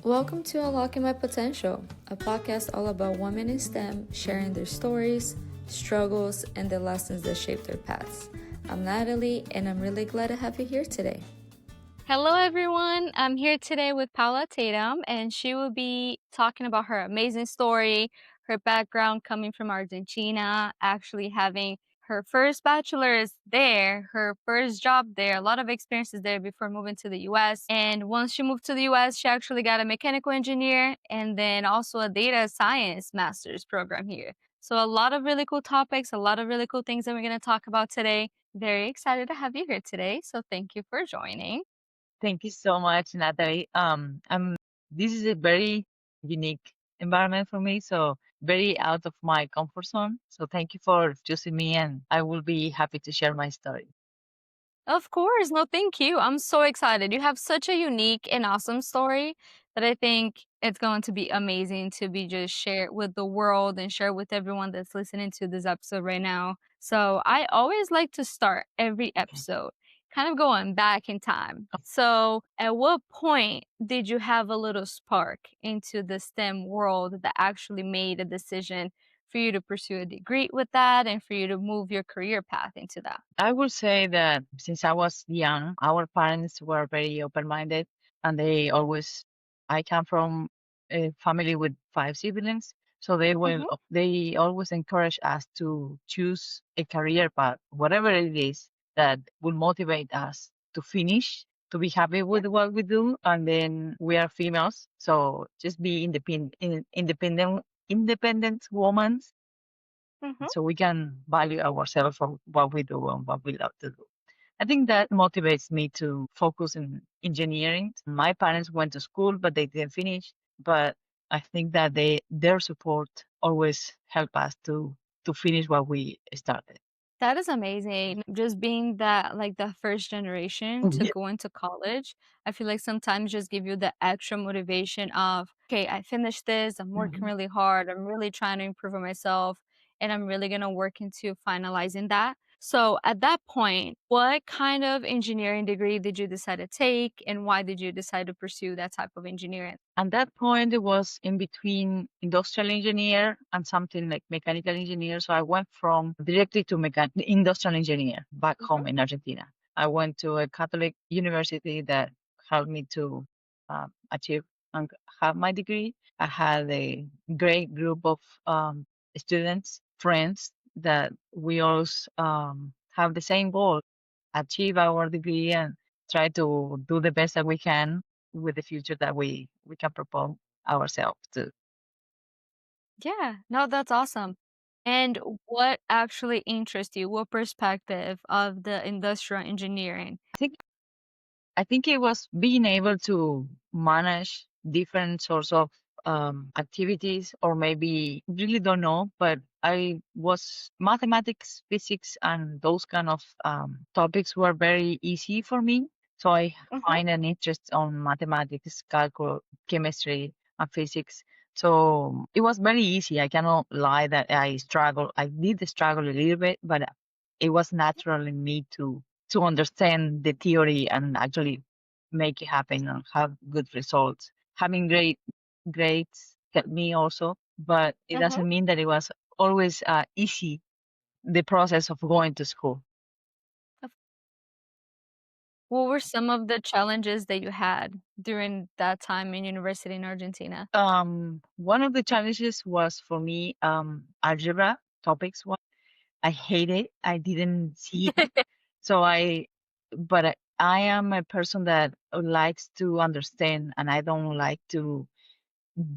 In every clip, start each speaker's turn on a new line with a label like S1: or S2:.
S1: Welcome to Unlocking My Potential, a podcast all about women in STEM sharing their stories, struggles, and the lessons that shape their paths. I'm Natalie, and I'm really glad to have you here today.
S2: Hello, everyone. I'm here today with Paula Tatum, and she will be talking about her amazing story, her background coming from Argentina, actually having her first bachelor's there, her first job there, a lot of experiences there before moving to the US. And once she moved to the US, she actually got a mechanical engineer and then also a data science master's program here. So, a lot of really cool topics, a lot of really cool things that we're going to talk about today. Very excited to have you here today. So, thank you for joining.
S3: Thank you so much, Natalie. This is a very unique environment for me, so very out of my comfort zone. So thank you for choosing me, and I will be happy to share my story.
S2: Of course. No, thank you. I'm so excited. You have such a unique and awesome story that I think it's going to be amazing to be just shared with the world and share with everyone that's listening to this episode right now. So I always like to start every episode kind of going back in time. So at what point did you have a little spark into the STEM world that actually made a decision for you to pursue a degree with that and for you to move your career path into that?
S3: I will say that since I was young, our parents were very open-minded, and I come from a family with five siblings, so they always encourage us to choose a career path, whatever it is that will motivate us to finish, to be happy with what we do, and then we are females, so just be independent women
S2: Mhm.
S3: so we can value ourselves for what we do and what we love to do. I think that motivates me to focus in engineering. My parents went to school, but they didn't finish. But I think that their support always help us to finish what we started.
S2: That is amazing. Just being that like the first generation to
S3: Yeah.
S2: go into college, I feel like sometimes just give you the extra motivation of, okay, I finished this, I'm working
S3: Mhm.
S2: really hard, I'm really trying to improve on myself, and I'm really gonna work into finalizing that. So at that point, what kind of engineering degree did you decide to take and why did you decide to pursue that type of engineering?
S3: At that point, it was in between industrial engineer and something like mechanical engineer. So I went from directly to industrial engineer back home in Argentina. I went to a Catholic university that helped me to achieve and have my degree. I had a great group of students, friends that we all have the same goal, achieve our degree and try to do the best that we can with the future that we can propose ourselves to.
S2: Yeah, no, that's awesome. And what actually interests you? What perspective of the industrial engineering?
S3: I think I think it was being able to manage different sorts of activities, or maybe really don't know, but I was mathematics, physics, and those kind of topics were very easy for me. So I
S2: Mhm.
S3: find an interest on mathematics, calculus, chemistry, and physics. So it was very easy. I cannot lie that I struggle. I did struggle a little bit, but it was natural in me to understand the theory and actually make it happen and have good results. Having great grades helped me also, but it
S2: Mhm.
S3: doesn't mean that it was always easy, the process of going to school.
S2: Of What were some of the challenges that you had during that time in university in Argentina?
S3: One of the challenges was for me algebra topics. I hate it. I didn't see it. So I am a person that likes to understand, and I don't like to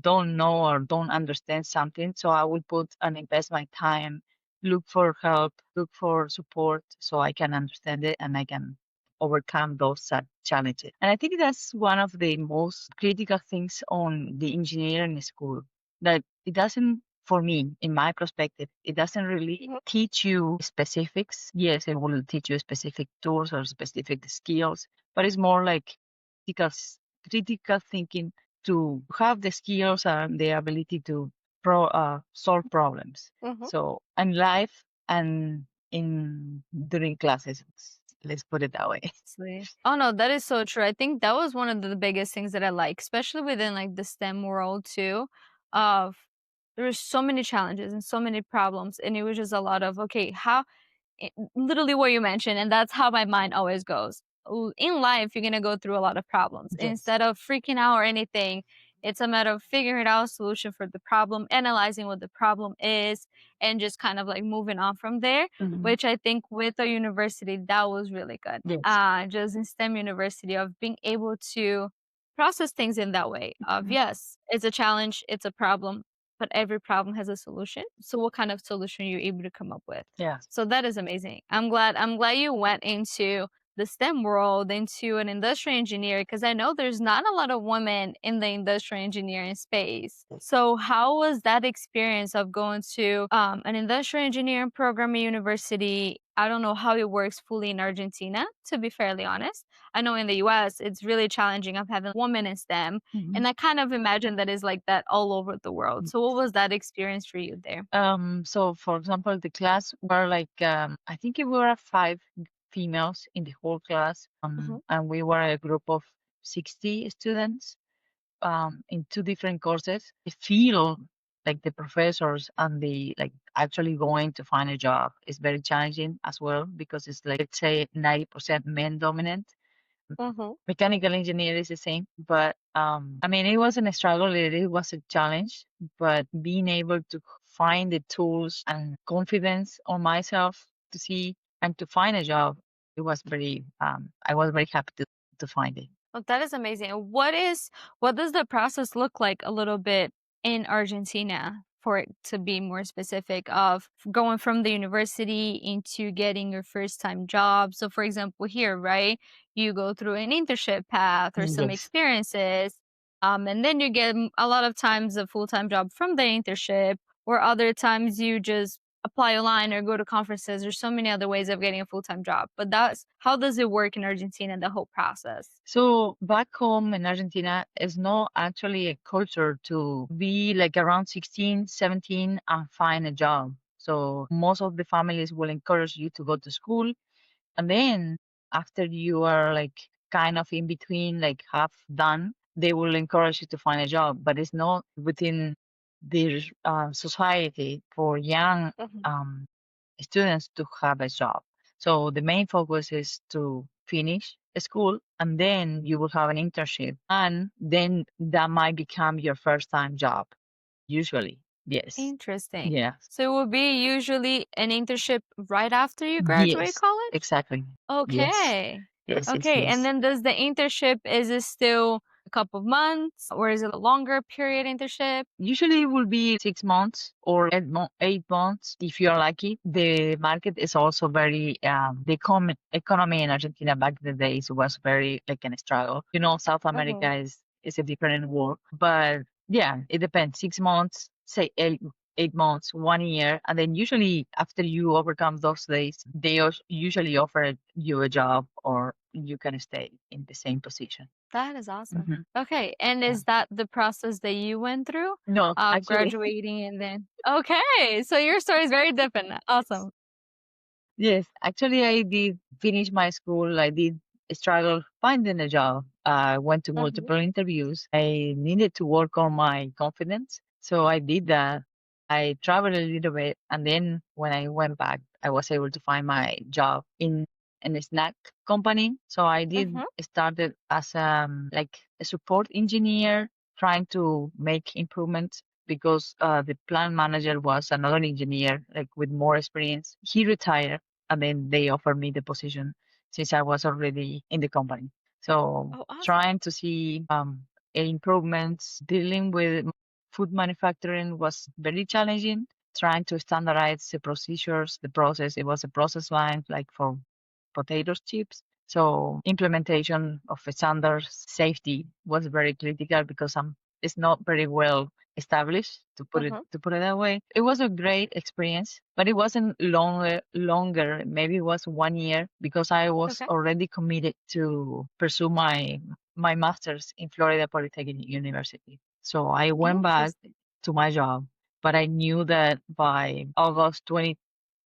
S3: don't know or don't understand something. So I will put and invest my time, look for help, look for support so I can understand it and I can overcome those challenges. And I think that's one of the most critical things on the engineering school, that it doesn't, for me, in my perspective, it doesn't really
S2: Mhm.
S3: teach you specifics. Yes, it will teach you specific tools or specific skills, but it's more like critical, critical thinking, to have the skills and the ability to solve problems.
S2: Mhm.
S3: So in life and in during classes. Let's put it that way.
S2: Honestly. Oh no, that is so true. I think that was one of the biggest things that I like, especially within like the STEM world too. Of there were so many challenges and so many problems, and it was just a lot of okay, how literally what you mentioned, and that's how my mind always goes. In life, you're gonna go through a lot of problems.
S3: Yes.
S2: Instead of freaking out or anything, it's a matter of figuring out a solution for the problem, analyzing what the problem is, and just kind of like moving on from there.
S3: Mhm.
S2: Which I think with a university that was really good.
S3: Yes.
S2: Just in STEM university of being able to process things in that way. Of
S3: Mhm.
S2: yes, it's a challenge, it's a problem, but every problem has a solution. So what kind of solution are you able to come up with?
S3: Yeah.
S2: So that is amazing. I'm glad you went into the STEM world, into an industrial engineer, because I know there's not a lot of women in the industrial engineering space. So how was that experience of going to an industrial engineering program at university? I don't know how it works fully in Argentina, to be fairly honest. I know in the US it's really challenging of having women in STEM.
S3: Mhm.
S2: And I kind of imagine that is like that all over the world. So what was that experience for you there?
S3: So for example, the class were like I think we were five females in the whole class, and we were a group of 60 students in two different courses. I feel like the professors and the like actually going to find a job is very challenging as well because it's like let's say 90% men dominant.
S2: Mhm.
S3: Mechanical engineer is the same, but I mean, it wasn't a struggle, it was a challenge, but being able to find the tools and confidence on myself to see and to find a job, it was very, I was very happy to find it.
S2: Well, that is amazing. What does the process look like a little bit in Argentina for it to be more specific of going from the university into getting your first time job? So for example, here, right, you go through an internship path or some
S3: Yes.
S2: experiences, and then you get a lot of times a full-time job from the internship, or other times you just apply online or go to conferences. There's so many other ways of getting a full-time job. But that's how does it work in Argentina, the whole process?
S3: So back home in Argentina, it's not actually a culture to be like around 16, 17 and find a job. So most of the families will encourage you to go to school. And then after you are like kind of in between, like half done, they will encourage you to find a job. But it's not within their society for young
S2: Mhm.
S3: um, students to have a job. So the main focus is to finish school and then you will have an internship and then that might become your first time job, usually. Yes.
S2: Interesting.
S3: Yeah.
S2: So it will be usually an internship right after you graduate
S3: Yes.
S2: college?
S3: Exactly. Yes.
S2: Okay.
S3: Yes. Yes.
S2: Okay. And
S3: Yes.
S2: then does the internship, is it still a couple of months or is it a longer period internship?
S3: Usually it will be 6 months or 8 months if you are lucky. The market is also very, the economy in Argentina back in the days was very like a struggle. You know, South
S2: Mhm.
S3: America is a different world. But yeah, it depends. 6 months, say 8 months, 1 year. And then usually after you overcome those days, they usually offer you a job or you can stay in the same position.
S2: That is awesome.
S3: Hmm.
S2: Okay. And
S3: Yeah.
S2: is that the process that you went through
S3: No,
S2: of
S3: actually.
S2: graduating and then? Okay. So your story is very different. Awesome.
S3: Yes, actually, I did finish my school. I did struggle finding a job. I went to
S2: Mhm.
S3: multiple interviews. I needed to work on my confidence. So I did that. I traveled a little bit. And then when I went back, I was able to find my job in a snack company. So I did
S2: Mhm.
S3: started as like a support engineer, trying to make improvements because the plant manager was another engineer, like with more experience. He retired and then they offered me the position since I was already in the company. So
S2: Oh, awesome.
S3: trying to see improvements, dealing with food manufacturing was very challenging. Trying to standardize the procedures, the process. It was a process line like for potato chips. So implementation of standards safety was very critical because it's not very well established
S2: Mhm.
S3: to put it that way. It was a great experience, but it wasn't longer. Maybe it was 1 year because I was
S2: Okay.
S3: already committed to pursue my master's in Florida Polytechnic University. So I went back
S2: Interesting.
S3: to my job, but I knew that by August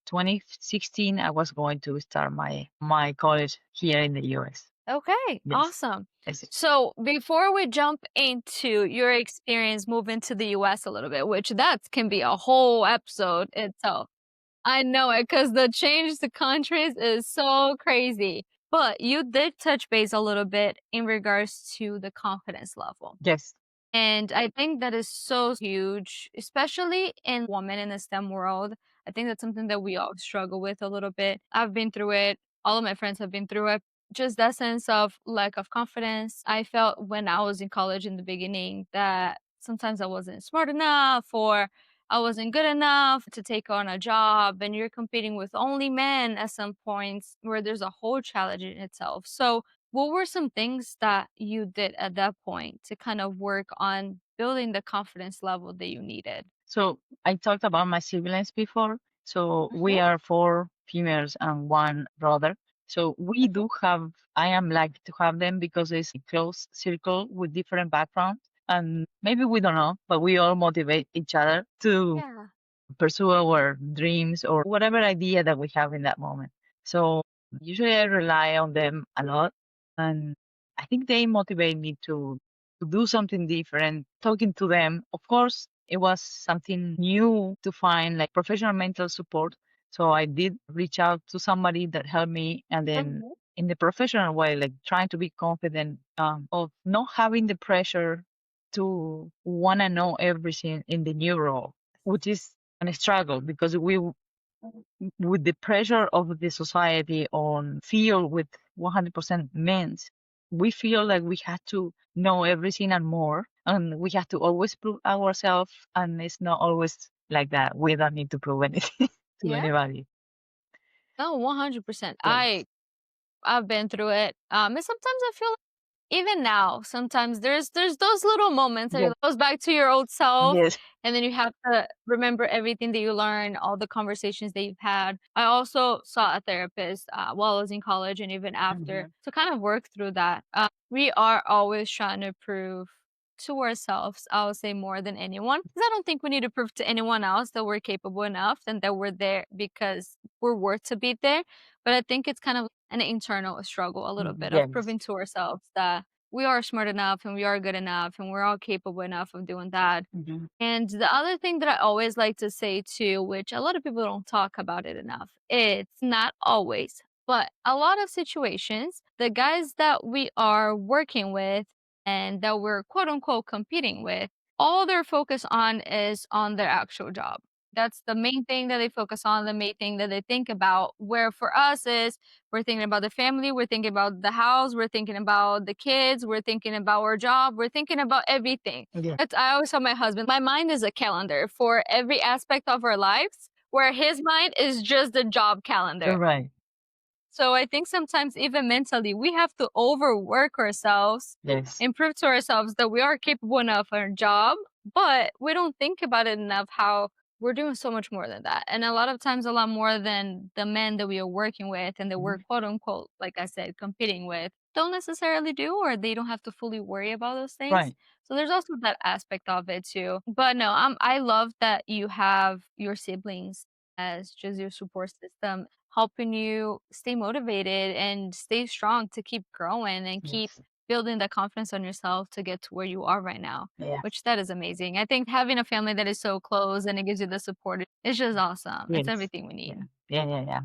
S3: 2016, I was going to start my college here in the US.
S2: Okay,
S3: Yes.
S2: awesome.
S3: Yes.
S2: So before we jump into your experience moving to the US a little bit, which that can be a whole episode itself. I know it because the change to countries is so crazy. But you did touch base a little bit in regards to the confidence level.
S3: Yes.
S2: And I think that is so huge, especially in women in the STEM world. I think that's something that we all struggle with a little bit. I've been through it. All of my friends have been through it. Just that sense of lack of confidence. I felt when I was in college in the beginning that sometimes I wasn't smart enough or I wasn't good enough to take on a job, and you're competing with only men at some points where there's a whole challenge in itself. So, what were some things that you did at that point to kind of work on building the confidence level that you needed?
S3: So I talked about my siblings before. So we
S2: Mhm.
S3: are four females and one brother. So we
S2: Mhm.
S3: do have, I am lucky to have them because it's a close circle with different backgrounds. And maybe we don't know, but we all motivate each other to
S2: Yeah.
S3: pursue our dreams or whatever idea that we have in that moment. So usually I rely on them a lot, and I think they motivate me to do something different. Talking to them, of course, it was something new to find like professional mental support. So I did reach out to somebody that helped me, and then
S2: Mhm.
S3: in the professional way, like trying to be confident of not having the pressure to want to know everything in the new role, which is a struggle because with the pressure of the society on field with 100% men, we feel like we have to know everything and more, and we have to always prove ourselves, and it's not always like that. We don't need to prove anything to
S2: Yeah.
S3: anybody.
S2: No, 100%.
S3: Yes.
S2: I've been through it. And sometimes I feel like even now, sometimes there's those little moments that
S3: Yes.
S2: it goes back to your old self,
S3: Yes.
S2: and then you have to remember everything that you learned, all the conversations that you've had. I also saw a therapist while I was in college and even after
S3: Mhm.
S2: to kind of work through that. We are always trying to prove to ourselves, I would say more than anyone, because I don't think we need to prove to anyone else that we're capable enough and that we're there because we're worth to be there. But I think it's kind of an internal struggle a little bit of
S3: Yes.
S2: proving to ourselves that we are smart enough and we are good enough and we're all capable enough of doing that.
S3: Mhm.
S2: And the other thing that I always like to say too, which a lot of people don't talk about it enough, it's not always, but a lot of situations, the guys that we are working with and that we're quote unquote competing with, all they're focused on is on their actual job. That's the main thing that they focus on, the main thing that they think about. Where for us is we're thinking about the family, we're thinking about the house, we're thinking about the kids, we're thinking about our job, we're thinking about everything.
S3: Yeah.
S2: That's I always tell my husband, my mind is a calendar for every aspect of our lives, where his mind is just the job
S3: You're
S2: calendar.
S3: right.
S2: So I think sometimes even mentally, we have to overwork ourselves
S3: Yes.
S2: and prove to ourselves that we are capable enough of our job, but we don't think about it enough how we're doing so much more than that. And a lot of times, a lot more than the men that we are working with and that we're
S3: Mhm.
S2: quote unquote, like I said, competing with, don't necessarily do, or they don't have to fully worry about those things.
S3: Right.
S2: So there's also that aspect of it too. But no, I love that you have your siblings as just your support system, helping you stay motivated and stay strong to keep growing and keep
S3: Yes.
S2: building the confidence on yourself to get to where you are right now,
S3: Yeah.
S2: which that is amazing. I think having a family that is so close and it gives you the support is just awesome. It's
S3: Yes.
S2: everything we need.
S3: Yeah. Yeah. Yeah. Yeah.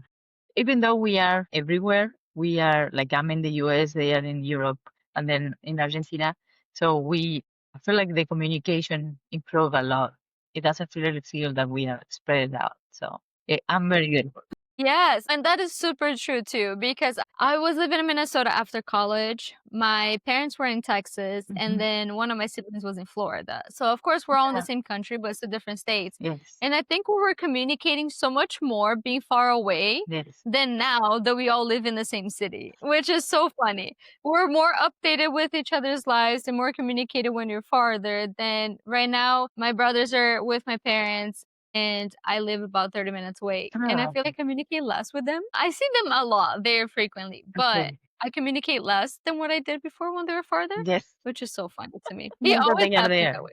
S3: Even though we are everywhere, we are like I'm in the US, they are in Europe, and then in Argentina. So I feel like the communication improved a lot. It doesn't really feel that we are spread out. So I'm very good.
S2: Yes, and that is super true too, because I was living in Minnesota after college. My parents were in Texas, and
S3: Hmm.
S2: then one of my siblings was in Florida. So, of course, we're all in the
S3: Yeah.
S2: same country, but it's a different states.
S3: Yes.
S2: And I think we were communicating so much more being far away
S3: Yes.
S2: than now that we all live in the same city, which is so funny. We're more updated with each other's lives and more communicated when you're farther than right now. My brothers are with my parents and I live about 30 minutes away. And I
S3: Ah,
S2: feel like I communicate less with them. I see them a lot, very frequently, but
S3: okay.
S2: I communicate less than what I did before when they were farther,
S3: Yes.
S2: which is so funny to me. It
S3: Means that
S2: always
S3: they are
S2: happens that
S3: there.
S2: way.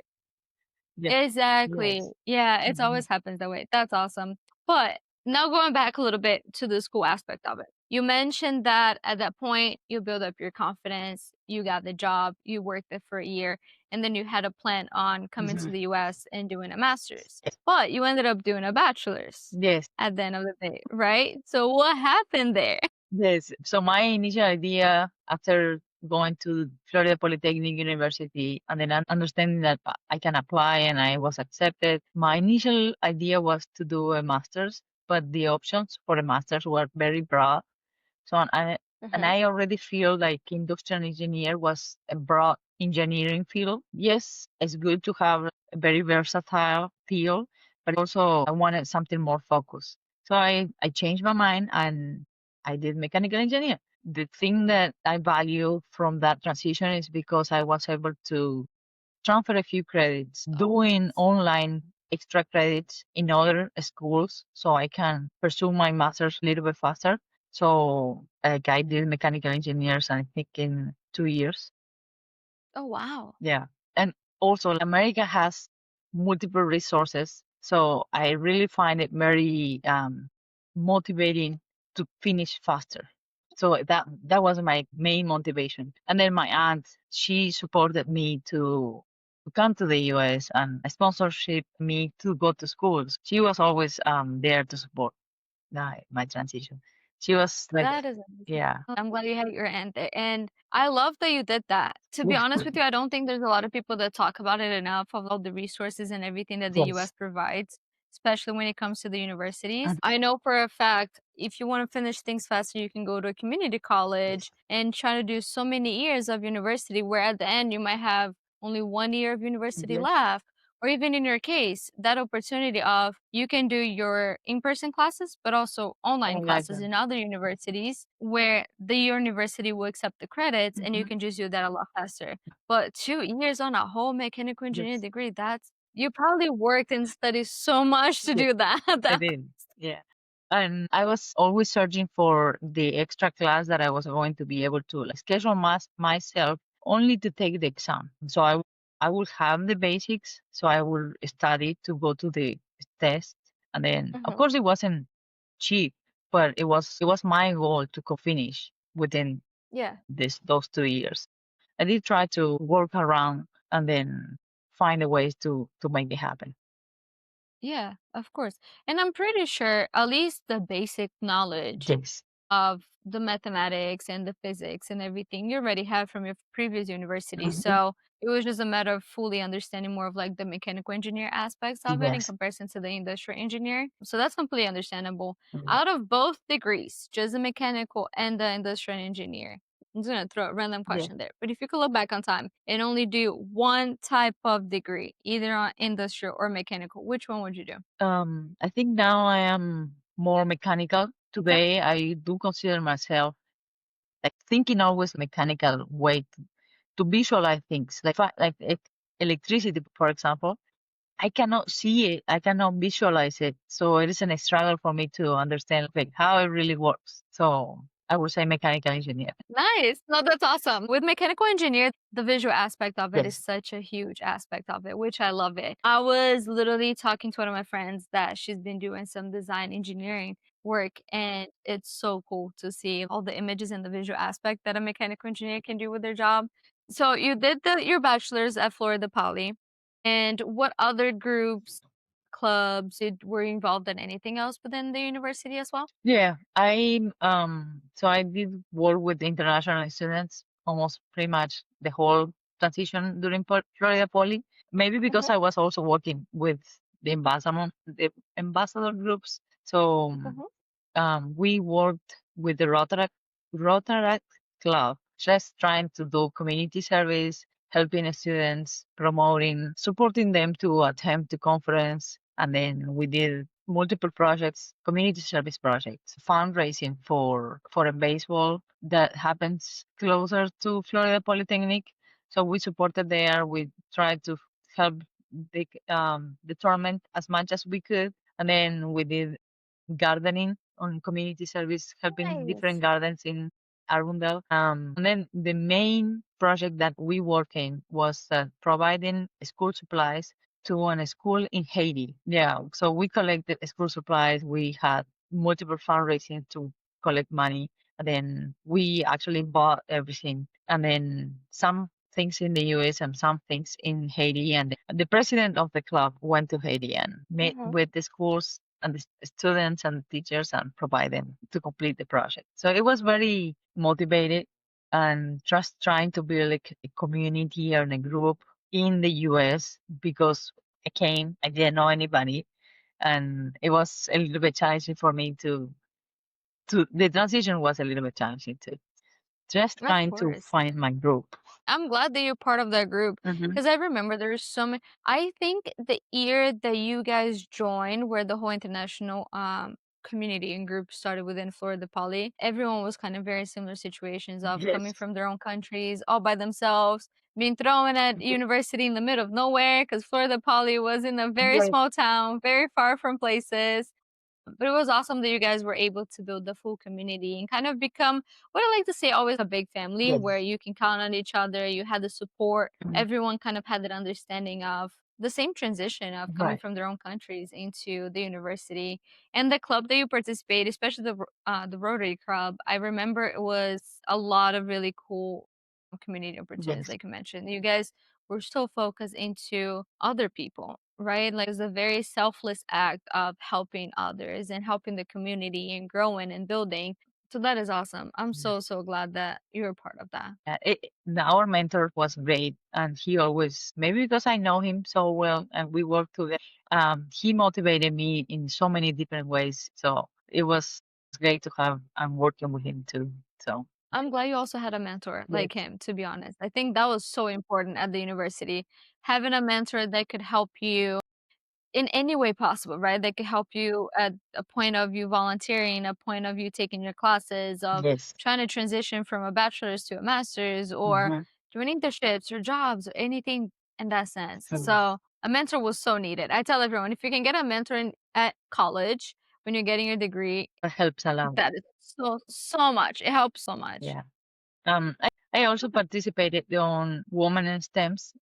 S3: Yes.
S2: Exactly.
S3: Yes.
S2: Yeah, it's
S3: Hmm.
S2: always happens that way. That's awesome. But Now going back a little bit to the school aspect of it. You mentioned that at that point you build up your confidence, you got the job, you worked there for a year, and then you had a plan on coming to
S3: Mhm.
S2: the US and doing a master's. But you ended up doing a bachelor's
S3: Yes,
S2: at the end of the day, right? So what happened there?
S3: yes. So my initial idea after going to Florida Polytechnic University and then understanding that I can apply and I was accepted, my initial idea was to do a master's, but the options for a master's were very broad. So and
S2: Mhm.
S3: I already feel like industrial engineer was a broad engineering field. Yes, it's good to have a very versatile field, but also I wanted something more focused. So I changed my mind and I did mechanical engineer. The thing that I value from that transition is because I was able to transfer a few credits,
S2: Oh,
S3: doing online extra credits in other schools so I can pursue my master's a little bit faster. So like I did mechanical engineers, I think in 2 years.
S2: oh wow.
S3: Yeah. And also America has multiple resources. So I really find it very motivating to finish faster. So that was my main motivation. And then my aunt, she supported me to come to the US and sponsorship me to go to schools. She was always there to support my transition. She was like,
S2: That is amazing.
S3: yeah.
S2: I'm glad you had your aunt there, and I love that you did that. To be
S3: Yeah.
S2: honest with you, I don't think there's a lot of people that talk about it enough of all the resources and everything that the
S3: Yes.
S2: US provides, especially when it comes to the universities.
S3: Mhm.
S2: I know for a fact if you want to finish things faster, you can go to a community college and try to do so many years of university where at the end you might have only 1 year of university
S3: Yes.
S2: left. Or even in your case, that opportunity of you can do your in-person classes, but also
S3: I
S2: online
S3: like
S2: classes
S3: that.
S2: in other universities where the university will accept the credits and you
S3: Mhm.
S2: can just do that a lot faster. But 2 years on a whole mechanical engineering
S3: Yes.
S2: degree, that's you probably worked and studied so much to
S3: Yes.
S2: do that.
S3: I
S2: That
S3: did. Yeah. And I was always searching for the extra class that I was going to be able to like schedule myself only to take the exam. So I would have the basics. So I will study to go to the test. And then of
S2: Mhm.
S3: course it wasn't cheap, but it was my goal to finish within
S2: Yeah.
S3: those 2 years. I did try to work around and then find a ways to make it happen.
S2: Yeah, of course. And I'm pretty sure at least the basic knowledge
S3: Yes.
S2: of the mathematics and the physics and everything you already have from your previous university.
S3: Mhm.
S2: So it was just a matter of fully understanding more of like the mechanical engineer aspects of it in
S3: Yes.
S2: comparison to the industrial engineer. So that's completely understandable.
S3: Mhm.
S2: Out of both degrees, just the mechanical and the industrial engineer, I'm just gonna throw a random
S3: Yeah.
S2: question there. But if you could look back on time and only do one type of degree, either on industrial or mechanical, which one would you do?
S3: I think now I am more mechanical.
S2: Okay.
S3: Today, I do consider myself like thinking always mechanical way to visualize things. Electricity, for example, I cannot see it. I cannot visualize it. So it is an struggle for me to understand like how it really works. So I would say mechanical engineer.
S2: Nice. No, that's awesome. With mechanical engineer, the visual aspect of it is
S3: Yes.
S2: such a huge aspect of it, which I love it. I was literally talking to one of my friends that she's been doing some design engineering work, and it's so cool to see all the images and the visual aspect that a mechanical engineer can do with their job. So you did your bachelor's at Florida Poly, and what other groups, clubs, were you involved in anything else within the university as well?
S3: Yeah, I did work with international students almost pretty much the whole transition during Florida Poly. Maybe because
S2: Mhm,
S3: I was also working with the ambassador groups. So
S2: mhm.
S3: we worked with the Rotaract Club, just trying to do community service, helping students, promoting, supporting them to attend the conference. And then we did multiple projects, community service projects, fundraising for a baseball that happens closer to Florida Polytechnic. So we supported there. We tried to help the tournament as much as we could. And then we did gardening on community service, helping different
S2: Nice.
S3: gardens in Arundel. And then the main project that we worked in was providing school supplies to a school in Haiti. Yeah, so we collected school supplies. We had multiple fundraising to collect money. And then we actually bought everything. And then some things in the US and some things in Haiti. And the president of the club went to Haiti and met with the schools and the students and teachers and provide them to complete the project. So it was very motivated and just trying to build a community and a group in the US because I didn't know anybody, and it was a little bit challenging for me to the transition was a little bit challenging too. Just
S2: Of
S3: trying to
S2: course.
S3: find my group.
S2: I'm glad that you're part of that group
S3: Hmm.
S2: because I remember there's so many. I think the year that you guys joined, where the whole international community and group started within Florida Poly, everyone was kind of very similar situations of coming
S3: Yes.
S2: from their own countries, all by themselves, being thrown at university in the middle of nowhere because Florida Poly was in a very
S3: Yes.
S2: small town, very far from places. But it was awesome that you guys were able to build the full community and kind of become what I like to say always a big family
S3: Yes.
S2: where you can count on each other, you had the support,
S3: Mhm.
S2: everyone kind of had that understanding of the same transition of coming
S3: Right.
S2: from their own countries into the university. And the club that you participate, especially the Rotary Club, I remember it was a lot of really cool community opportunities,
S3: Yes.
S2: like you mentioned. You guys were so focused into other people, right? Like it's a very selfless act of helping others and helping the community and growing and building. So that is awesome. I'm
S3: Yes.
S2: so glad that you're a part of that.
S3: Our mentor was great, and he always, maybe because I know him so well and we work together, he motivated me in so many different ways. So it was great to have. I'm working with him too. So
S2: I'm glad you also had a mentor
S3: yes.
S2: like him, to be honest. I think that was so important at the university. Having a mentor that could help you in any way possible, right? That could help you at a point of you volunteering, a point of you taking your classes, of
S3: Yes.
S2: trying to transition from a bachelor's to a master's, or
S3: Hmm.
S2: doing internships or jobs or anything in that sense.
S3: Yes.
S2: So a mentor was so needed. I tell everyone if you can get a mentor at college when you're getting your degree,
S3: That helps a lot.
S2: that is so much. It helps so much.
S3: Yeah. I also participated on Women in STEMs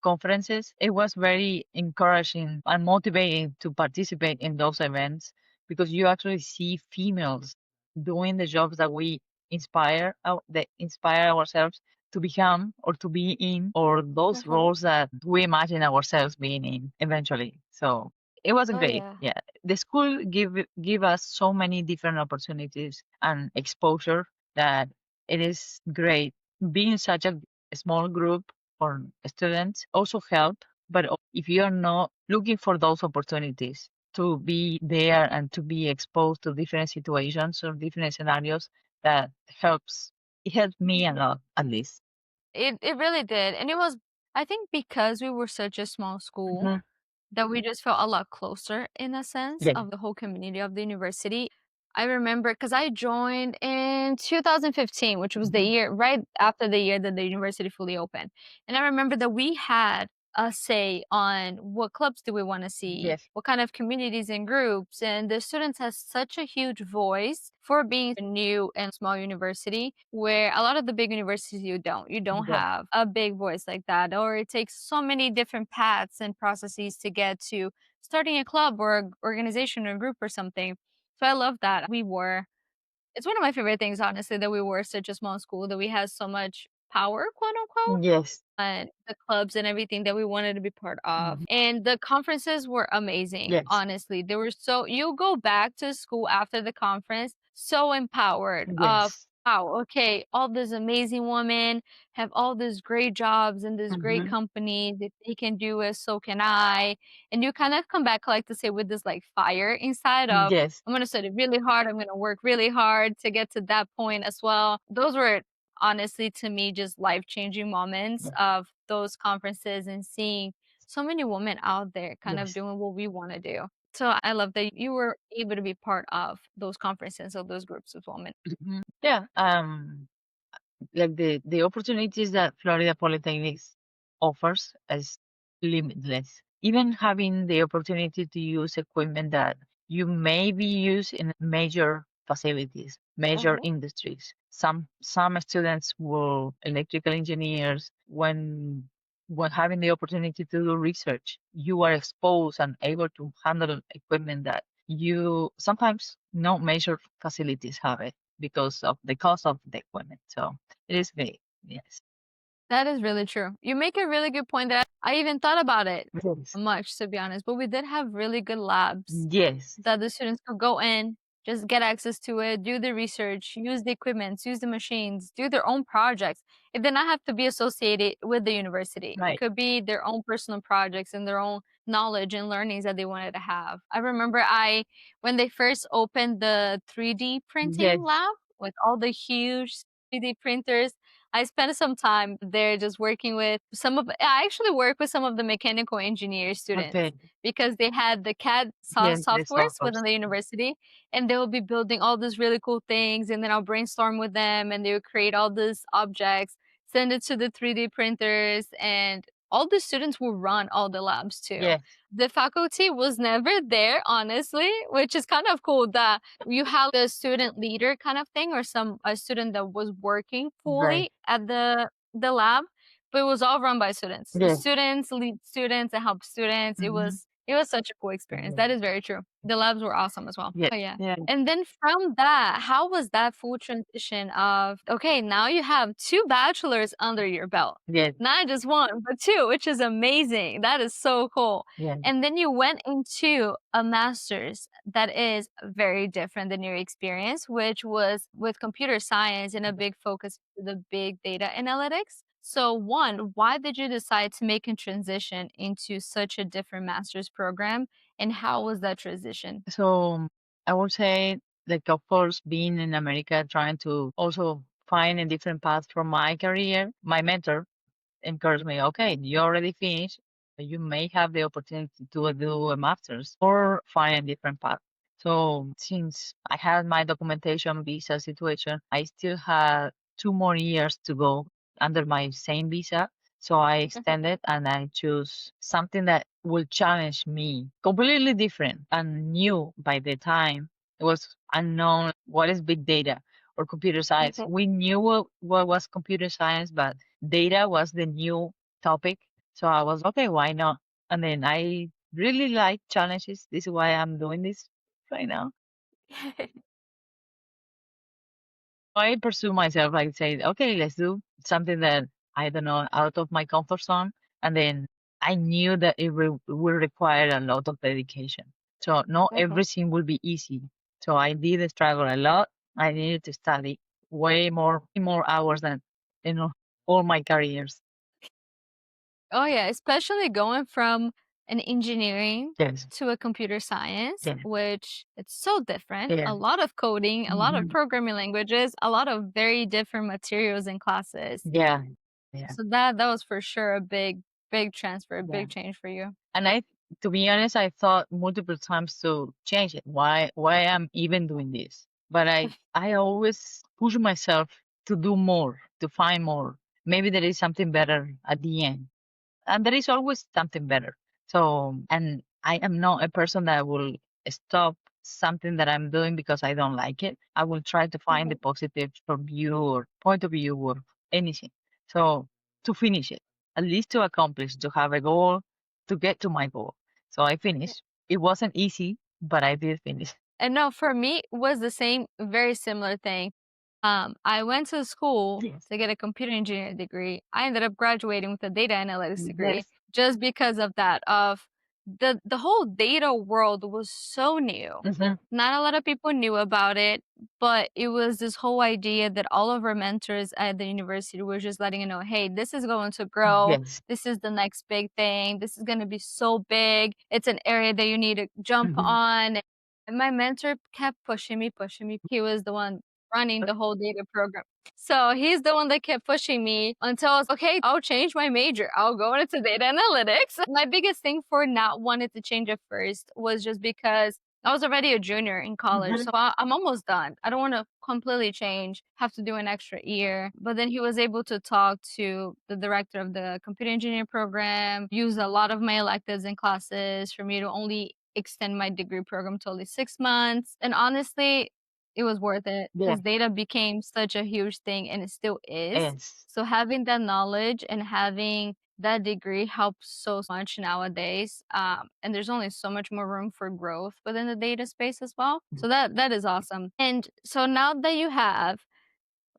S3: conferences. It was very encouraging and motivating to participate in those events because you actually see females doing the jobs that we that inspire ourselves to become or to be in, or those
S2: Mhm.
S3: roles that we imagine ourselves being in eventually. So it was
S2: Oh
S3: great.
S2: yeah.
S3: Yeah, the school give us so many different opportunities and exposure that it is great. Being such a small group for students also help, but if you are not looking for those opportunities to be there and to be exposed to different situations or different scenarios, that helps. It helped me a lot, at least.
S2: It really did. And it was I think because we were such a small school
S3: Hmm.
S2: that we just felt a lot closer in a sense
S3: Yeah.
S2: of the whole community of the university. I remember because I joined in 2015, which was the
S3: Hmm.
S2: year right after the year that the university fully opened. And I remember that we had a say on what clubs do we want to see,
S3: Yes.
S2: what kind of communities and groups, and the students has such a huge voice for being a new and small university where a lot of the big universities you don't
S3: Yeah.
S2: have a big voice like that, or it takes so many different paths and processes to get to starting a club or organization or group or something. So I love that we were it's one of my favorite things, honestly, that we were such a small school, that we had so much power, quote unquote,
S3: Yes.
S2: and the clubs and everything that we wanted to be part of.
S3: Hmm.
S2: And the conferences were amazing,
S3: Yes.
S2: honestly. They were so you go back to school after the conference so empowered of
S3: Yes.
S2: wow, okay, all these amazing women have all these great jobs and this great
S3: Hmm.
S2: company. If they can do it, so can I. And you kind of come back, like to say, with this like fire inside of
S3: Yes.
S2: I'm gonna study really hard, I'm gonna work really hard to get to that point as well. Those were honestly to me just life-changing moments
S3: Yes.
S2: of those conferences and seeing so many women out there kind of
S3: Yes.
S2: doing what we want to do. So I love that you were able to be part of those conferences of those groups of women.
S3: Mhm. Yeah. Like the opportunities that Florida Polytechnics offers is limitless. Even having the opportunity to use equipment that you maybe use in major facilities, major
S2: Mhm.
S3: industries. Some students were electrical engineers. When having the opportunity to do research, you are exposed and able to handle equipment that you sometimes no major facilities have it because of the cost of the equipment. So it is great. Yes.
S2: That is really true. You make a really good point that I even thought about it
S3: Yes.
S2: much, to be honest, but we did have really good labs
S3: Yes.
S2: that the students could go in, just get access to it, do the research, use the equipment, use the machines, do their own projects. It did not have to be associated with the university. It
S3: Right.
S2: could be their own personal projects and their own knowledge and learnings that they wanted to have. I remember when they first opened the 3D printing
S3: Yes.
S2: lab with all the huge 3D printers, I spent some time there just working with I actually work with some of the mechanical engineer students
S3: Okay.
S2: because they had the CAD
S3: Yes. The
S2: softwares
S3: softwares.
S2: within the university, and they will be building all these really cool things, and then I'll brainstorm with them, and they would create all these objects, send it to the 3D printers, and all the students will run all the labs too.
S3: Yes.
S2: The faculty was never there, honestly, which is kind of cool that you have the student leader kind of thing or a student that was working
S3: Right.
S2: fully at the lab, but it was all run by students.
S3: Yes.
S2: Students lead students and help students.
S3: Mhm.
S2: It was such a cool experience.
S3: Yeah.
S2: That is very true. The labs were awesome as well.
S3: Yeah.
S2: Oh yeah.
S3: Yeah.
S2: And then from that, how was that full transition of okay, now you have two bachelors under your belt.
S3: Yes.
S2: Not just one, but two, which is amazing. That is so cool.
S3: Yeah.
S2: And then you went into a master's that is very different than your experience, which was with computer science and a big focus to the big data analytics. So, one, why did you decide to make a transition into such a different master's program? And how was that transition?
S3: So I would say, like, of course, being in America, trying to also find a different path from my career, my mentor encouraged me, okay, you already finished. You may have the opportunity to do a master's or find a different path. So since I had my documentation visa situation, I still had 2 more years to go under my same visa. So I extended and I choose something that will challenge me completely different and new by the time. It was unknown what is big data or computer science.
S2: Mhm.
S3: We knew what was computer science, but data was the new topic. So I was okay, why not? And then I really like challenges. This is why I'm doing this right now. I pursue myself, like say, okay, let's do something that I don't know, out of my comfort zone. And then I knew that it will require a lot of dedication. So not
S2: Mhm.
S3: everything will be easy. So I did struggle a lot. I needed to study way more hours than you know all my careers.
S2: Oh yeah, especially going from an engineering
S3: Yes,
S2: to a computer science,
S3: yeah,
S2: which it's so different.
S3: yeah,
S2: A lot of coding, a lot of
S3: hmm
S2: programming languages, a lot of very different materials and classes.
S3: yeah, yeah,
S2: So that was for sure a big transfer, a
S3: yeah.
S2: big change for you.
S3: And to be honest, I thought multiple times to change it. Why I'm even doing this? But I always push myself to do more, to find more. Maybe there is something better at the end, and there is always something better. So, and I am not a person that will stop something that I'm doing because I don't like it. I will try to find the
S2: Mhm.
S3: positive from view or point of view or anything. So to finish it, at least to accomplish, to have a goal, to get to my goal. So I finished. It wasn't easy, but I did finish.
S2: And no, for me, it was the same, very similar thing. I went to school
S3: Yes.
S2: to get a computer engineering degree. I ended up graduating with a data analytics degree
S3: Yes.
S2: just because of that. Of the whole data world was so new.
S3: Hmm.
S2: Not a lot of people knew about it, but it was this whole idea that all of our mentors at the university were just letting you know, hey, this is going to grow.
S3: Yes.
S2: This is the next big thing. This is going to be so big. It's an area that you need to jump
S3: Hmm.
S2: on. And my mentor kept pushing me, pushing me. He was the one running the whole data program. So he's the one that kept pushing me until I was okay, I'll change my major. I'll go into data analytics. My biggest thing for not wanting to change at first was just because I was already a junior in college,
S3: Hmm.
S2: so I'm almost done. I don't want to completely change, have to do an extra year. But then he was able to talk to the director of the computer engineering program, use a lot of my electives and classes for me to only extend my degree program to only 6 months. And honestly, it was worth it
S3: Yeah.
S2: because data became such a huge thing and it still is.
S3: Yes.
S2: So having that knowledge and having that degree helps so much nowadays. And there's only so much more room for growth within the data space as well. So that is awesome. And so now that you have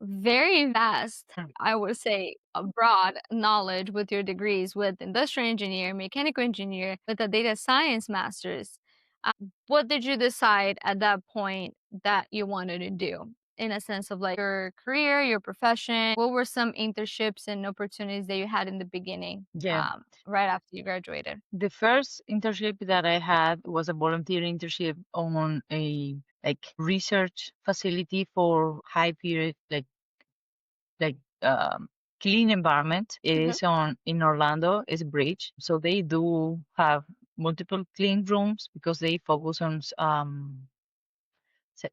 S2: very vast, I would say, a broad knowledge with your degrees with industrial engineer, mechanical engineer, with a data science master's. What did you decide at that point that you wanted to do? In a sense of like your career, your profession, what were some internships and opportunities that you had in the beginning,
S3: Yeah.
S2: right after you graduated?
S3: The first internship that I had was a volunteer internship on a research facility for high period like clean environment. It is on in Orlando. It's a bridge, so they do have multiple clean rooms because they focus on se-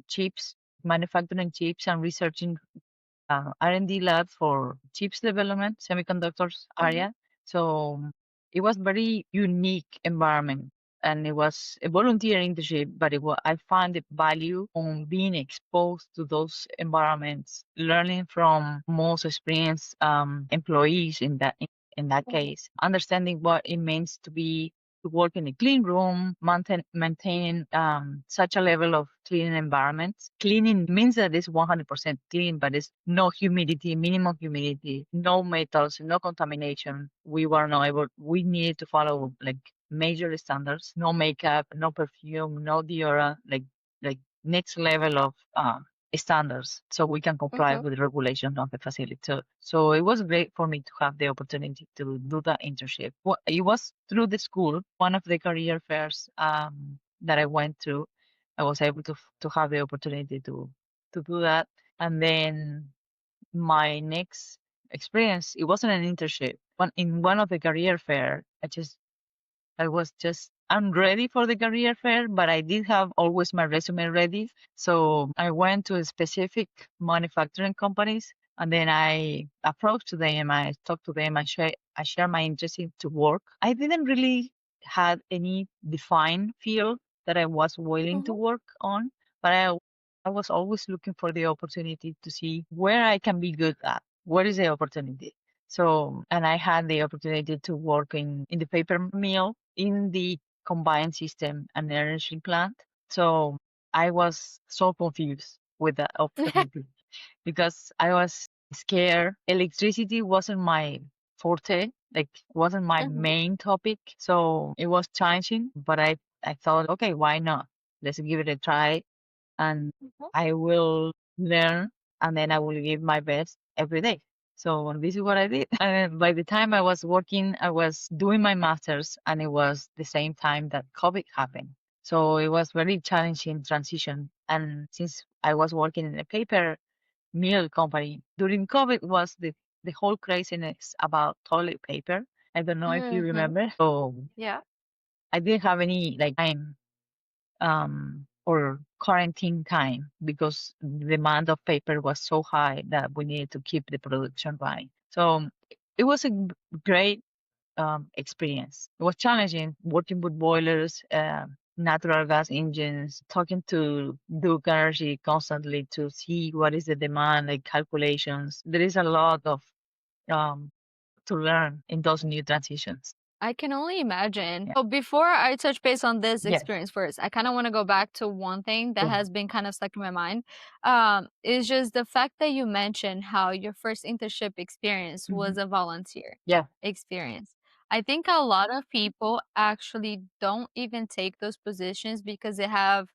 S3: chips, manufacturing chips and researching R&D lab for chips development, semiconductors area. So it was very unique environment, and it was a volunteer internship. But I found the value on being exposed to those environments, learning from most experienced employees in that case, understanding what it means to work in a clean room, maintaining such a level of clean environments. Cleaning means that it's 100% clean, but it's no humidity, minimum humidity, no metals, no contamination. We were not able, we needed to follow like major standards, no makeup, no perfume, no deodorant, like next level of standards so we can comply with the regulations of the facility. So it was great for me to have the opportunity to do that internship. Well, it was through the school, one of the career fairs that I went to. I was able to have the opportunity to do that. And then my next experience, it wasn't an internship. In one of the career fair, I was just unready for the career fair, but I did have always my resume ready. So I went to a specific manufacturing companies, and then I approached to them. I talked to them. I share my interest in to work. I didn't really had any defined field that I was willing to work on, but I was always looking for the opportunity to see where I can be good at. What is the opportunity? So, and I had the opportunity to work in the paper mill in the combined system and energy plant. So I was so confused with the opportunity because I was scared. Electricity wasn't my forte, like wasn't my main topic. So it was challenging, but I thought, okay, why not? Let's give it a try and I will learn and then I will give my best every day. So this is what I did. And by the time I was working, I was doing my master's and it was the same time that COVID happened. So it was very challenging transition. And since I was working in a paper mill company during COVID was the whole craziness about toilet paper. I don't know if you remember. So
S2: Yeah.
S3: I didn't have any like time or quarantine time because the demand of paper was so high that we needed to keep the production running. So it was a great experience. It was challenging working with boilers, natural gas engines, talking to Duke Energy constantly to see what is the demand, like calculations. There is a lot of um, to learn in those new transitions.
S2: I can only imagine.
S3: Yeah.
S2: So before I touch base on this
S3: Yes.
S2: experience first, I kind of want to go back to one thing that
S3: Yeah.
S2: has been kind of stuck in my mind. Is just the fact that you mentioned how your first internship experience was a volunteer
S3: Yeah.
S2: experience. I think a lot of people actually don't even take those positions because they have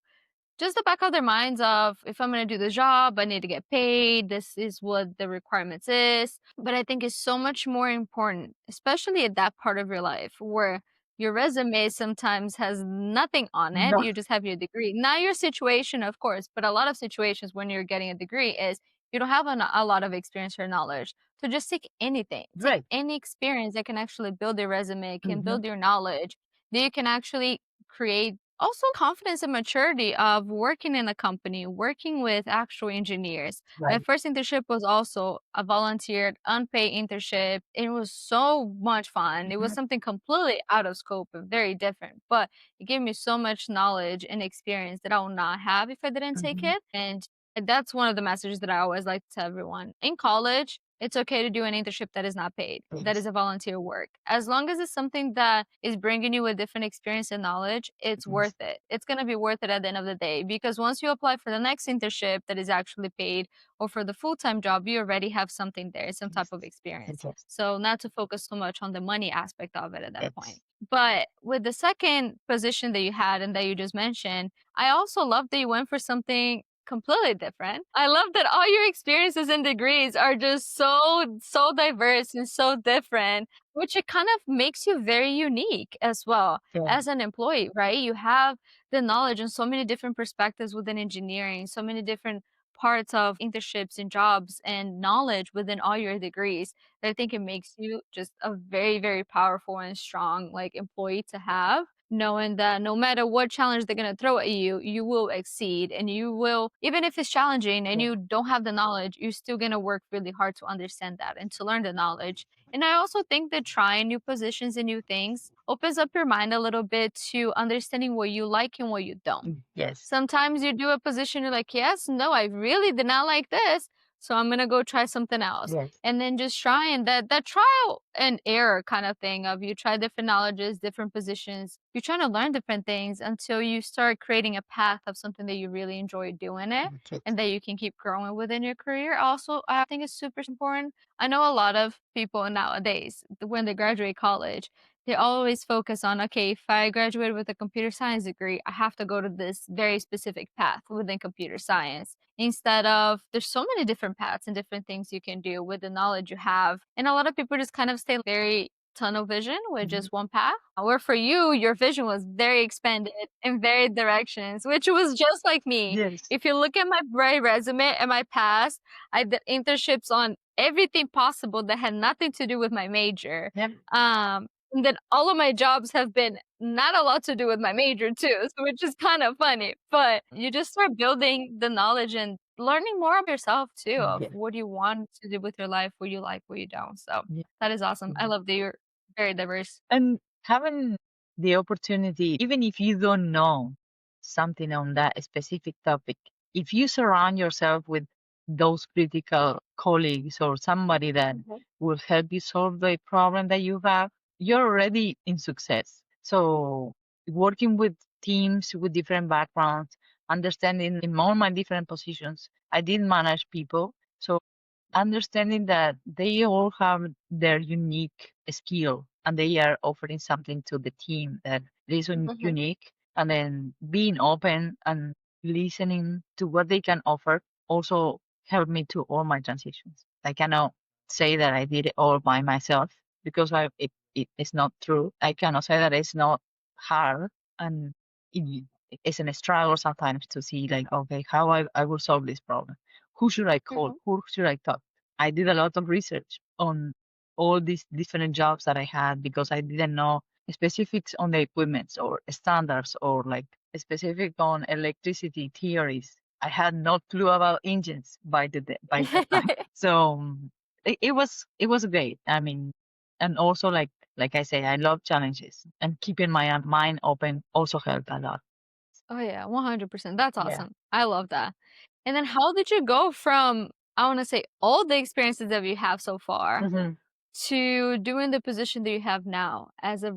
S2: just the back of their minds of if I'm going to do the job, I need to get paid. This is what the requirements is. But I think it's so much more important, especially at that part of your life where your resume sometimes has nothing on it.
S3: No.
S2: You just have your degree. Not your situation, of course, but a lot of situations when you're getting a degree is you don't have a lot of experience or knowledge. So just take anything, take
S3: Right.
S2: any experience that can actually build your resume, can
S3: Hmm.
S2: build your knowledge, that you can actually create also confidence and maturity of working in a company, working with actual engineers. My
S3: Right.
S2: first internship was also a volunteered, unpaid internship. It was so much fun. It was
S3: Mhm.
S2: something completely out of scope and very different, but it gave me so much knowledge and experience that I would not have if I didn't take
S3: Mhm.
S2: it. And that's one of the messages that I always like to tell everyone. In college, it's okay to do an internship that is not paid, that is
S3: Yes.
S2: a volunteer work. As long as it's something that is bringing you a different experience and knowledge, it's
S3: Yes.
S2: worth it. It's going to be worth it at the end of the day, because once you apply for the next internship that is actually paid, or for the full-time job, you already have something there, some type
S3: Yes.
S2: of experience.
S3: Yes.
S2: So not to focus so much on the money aspect of it at that point.
S3: Yes.
S2: But with the second position that you had and that you just mentioned, I also love that you went for something completely different. I love that all your experiences and degrees are just so diverse and so different, which it kind of makes you very unique as well
S3: Yeah.
S2: as an employee, right? You have the knowledge and so many different perspectives within engineering, so many different parts of internships and jobs and knowledge within all your degrees, that I think it makes you just a very, very powerful and strong like employee to have, knowing that no matter what challenge they're going to throw at you, you will exceed, and you will, even if it's challenging and
S3: Yeah.
S2: you don't have the knowledge, you're still going to work really hard to understand that and to learn the knowledge. And I also think that trying new positions and new things opens up your mind a little bit to understanding what you like and what you don't.
S3: Yes.
S2: Sometimes you do a position, you're like, yes, no, I really did not like this, so I'm gonna go try something else.
S3: Yes.
S2: And then just trying that trial and error kind of thing of you try different knowledges, different positions. You're trying to learn different things until you start creating a path of something that you really enjoy doing it
S3: Yes.
S2: and that you can keep growing within your career. Also, I think it's super important. I know a lot of people nowadays, when they graduate college, they always focus on, okay, if I graduated with a computer science degree, I have to go to this very specific path within computer science. Instead of, there's so many different paths and different things you can do with the knowledge you have. And a lot of people just kind of stay very tunnel vision with
S3: Mhm.
S2: just one path. Where for you, your vision was very expanded in varied directions, which was just like me.
S3: Yes.
S2: If you look at my resume and my past, I did internships on everything possible that had nothing to do with my major.
S3: Yep.
S2: And then all of my jobs have been not a lot to do with my major too, so which is kind of funny. But you just start building the knowledge and learning more of yourself too, of
S3: Yeah.
S2: what you want to do with your life, what you like, what you don't. So
S3: Yeah.
S2: that is awesome. I
S3: Mhm.
S2: love that you're very diverse.
S3: And having the opportunity, even if you don't know something on that specific topic, if you surround yourself with those critical colleagues or somebody that
S2: Mhm.
S3: will help you solve the problem that you have, you're already in success. So working with teams with different backgrounds, understanding in all my different positions, I did manage people. So understanding that they all have their unique skill and they are offering something to the team that is
S2: Mhm.
S3: unique, and then being open and listening to what they can offer also helped me to all my transitions. I cannot say that I did it all by myself because it is not true. I cannot say that it's not hard, and it, it's a struggle sometimes to see like, okay, how I will solve this problem. Who should I call?
S2: Mhm.
S3: Who should I talk? I did a lot of research on all these different jobs that I had because I didn't know specifics on the equipments or standards or like specific on electricity theories. I had no clue about engines by that time. So it was great. I mean, and also like I say, I love challenges and keeping my mind open also helped a lot.
S2: Oh yeah, 100%. That's
S3: Yeah.
S2: awesome. I love that. And then how did you go from, I want to say, all the experiences that you have so far
S3: Mhm.
S2: to doing the position that you have now as a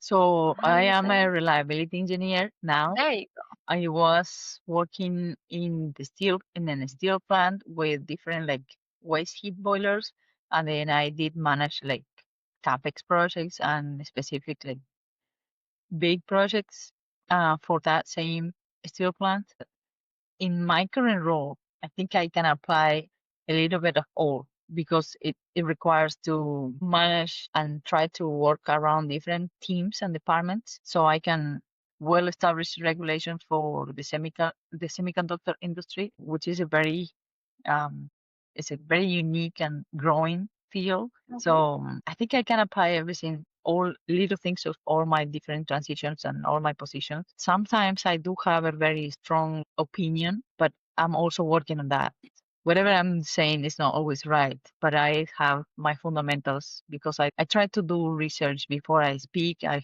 S3: So
S2: how do
S3: I
S2: you
S3: am
S2: say
S3: a
S2: it?
S3: reliability engineer now.
S2: There you
S3: I was working in a steel plant with different like waste heat boilers, and then I did manage like capex projects and specific like big projects for that same steel plant. In my current role, I think I can apply a little bit of all because it requires to manage and try to work around different teams and departments so I can well establish regulations for the semiconductor industry, which is um, a very unique and growing field. So
S2: go.
S3: I think I can apply everything, all little things of all my different transitions and all my positions. Sometimes I do have a very strong opinion, but I'm also working on that. Whatever I'm saying is not always right, but I have my fundamentals because I try to do research before I speak. I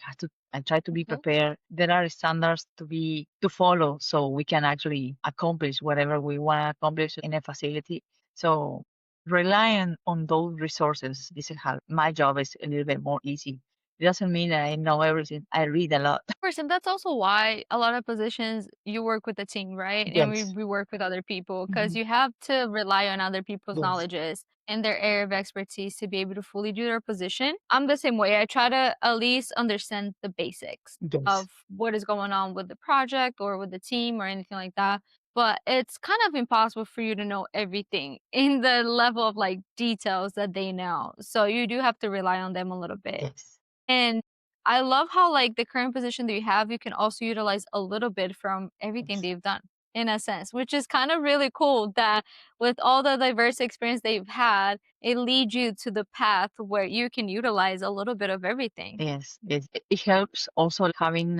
S3: try to be
S2: Mhm.
S3: prepared. There are standards to follow so we can actually accomplish whatever we want to accomplish in a facility. So relying on those resources, this is how my job is a little bit more easy. It doesn't mean that I know everything. I read a lot.
S2: Of course, and that's also why a lot of positions you work with a team, right? And we,
S3: Yes.
S2: we work with other people because
S3: Mhm.
S2: you have to rely on other people's
S3: Yes.
S2: knowledges and their area of expertise to be able to fully do their position. I'm the same way. I try to at least understand the basics
S3: Yes.
S2: of what is going on with the project or with the team or anything like that. But it's kind of impossible for you to know everything in the level of like details that they know. So you do have to rely on them a little bit.
S3: Yes.
S2: And I love how, like, the current position that you have, you can also utilize a little bit from everything
S3: Yes.
S2: they've done in a sense, which is kind of really cool that with all the diverse experience they've had, it leads you to the path where you can utilize a little bit of everything.
S3: Yes. Yes. It helps also having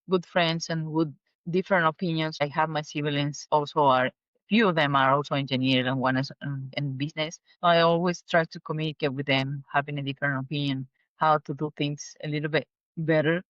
S3: good friends and good different opinions. I have my siblings also are few of them are also engineers and one is in business. I always try to communicate with them, having a different opinion, how to do things a little bit better.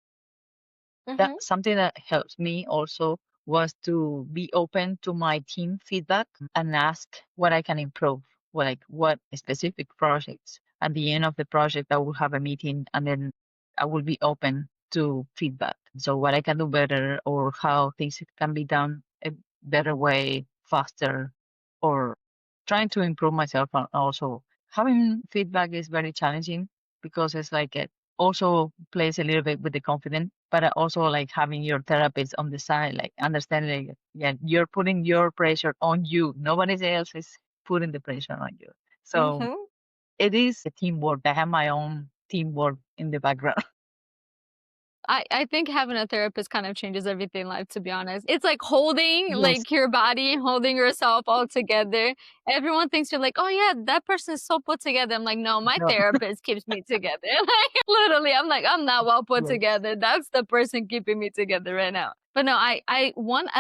S3: That
S2: Mhm.
S3: something that helps me also was to be open to my team feedback and ask what I can improve, like what specific projects. At the end of the project, I will have a meeting and then I will be open to feedback. So what I can do better or how things can be done a better way, faster, or trying to improve myself. And also having feedback is very challenging because it's like it also plays a little bit with the confidence, but also like having your therapist on the side, like understanding, like, yeah, you're putting your pressure on you. Nobody else is putting the pressure on you. So
S2: Mhm.
S3: it is a teamwork. I have my own teamwork in the background.
S2: I think having a therapist kind of changes everything in life, to be honest. It's like holding
S3: Yes.
S2: like your body, holding yourself all together. Everyone thinks you're like, oh yeah, that person is so put together. I'm like, no, my
S3: No.
S2: therapist keeps me together. Like literally, I'm like, I'm not well put
S3: Yes.
S2: together. That's the person keeping me together right now. But no, I